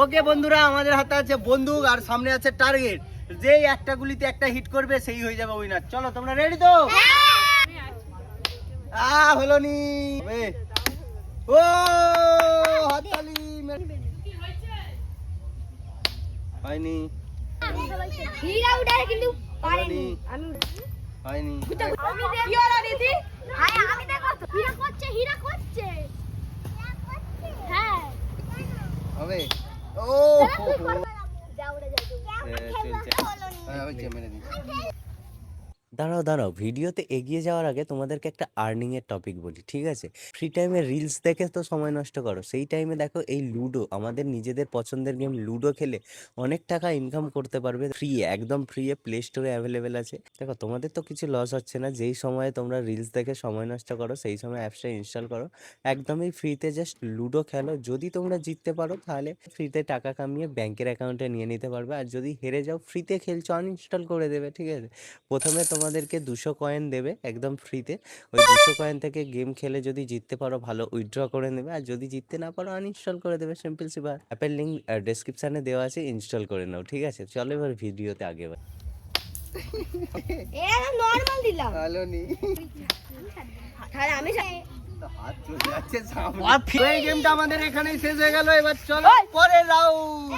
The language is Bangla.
ওকে বন্ধুরা, আমাদের হাতে আছে বন্দুক আর সামনে আছে টার্গেট। যেই একটা গুলিতে একটা হিট করবে সেই হয়ে যাবে উইনার। চলো তোমরা রেডি তো? হলো নি। ও হাততালি। হয়নি হীরা উঠায় কিন্তু পারেনি। আমি হয়নি। কি হলো দিদি? আমি দেখো হীরা করছে। হ্যাঁ হবে। ও যাও রে যাও। দাঁড়াও ভিডিওতে এগিয়ে যাওয়ার আগে তোমাদেরকে একটা আর্নিং এর টপিক বলি, ঠিক আছে? ফ্রি টাইমে রিলস দেখে তো সময় নষ্ট করো, সেই টাইমে দেখো এই লুডো, আমাদের নিজেদের পছন্দের গেম লুডো খেলে অনেক টাকা ইনকাম করতে পারবে। ফ্রি, একদম ফ্রি এ প্লে স্টোরে অ্যাভেলেবেল আছে। দেখো তোমাদের তো কিছু লস হচ্ছে না, যেই সময়ে তোমরা রিলস দেখে সময় নষ্ট করো সেই সময় অ্যাপসটা ইনস্টল করো, একদমই ফ্রিতে জাস্ট লুডো খেলো। যদি তোমরা জিততে পারো তাহলে ফ্রিতে টাকা কামিয়ে ব্যাংকের অ্যাকাউন্টে নিয়ে নিতে পারবে, আর যদি হেরে যাও ফ্রিতে খেলছো আনইনস্টল করে দেবে, ঠিক আছে? প্রথমে তোমাদেরকে 200 কয়েন দেবে একদম ফ্রিতে। ওই 200 কয়েন থেকে গেম খেলে যদি জিততে পারো ভালো, উইথড্র করে নেবে, আর যদি জিততে না পারো আনইনস্টল করে দেবে। Simple simple. অ্যাপের লিঙ্ক ডেসক্রিপশানে দেওয়া আছে, ইনস্টল করে নাও, ঠিক আছে? চলো এবার ভিডিওতে আগে বাড়ি। এটা নরমাল দিলাম। হলো নি। তাহলে আমি হাত চলে যাচ্ছে সামনে। এই গেমটা আমাদের এখানেই শেষ হয়ে গেল। এবার চলো পরের রাউন্ড।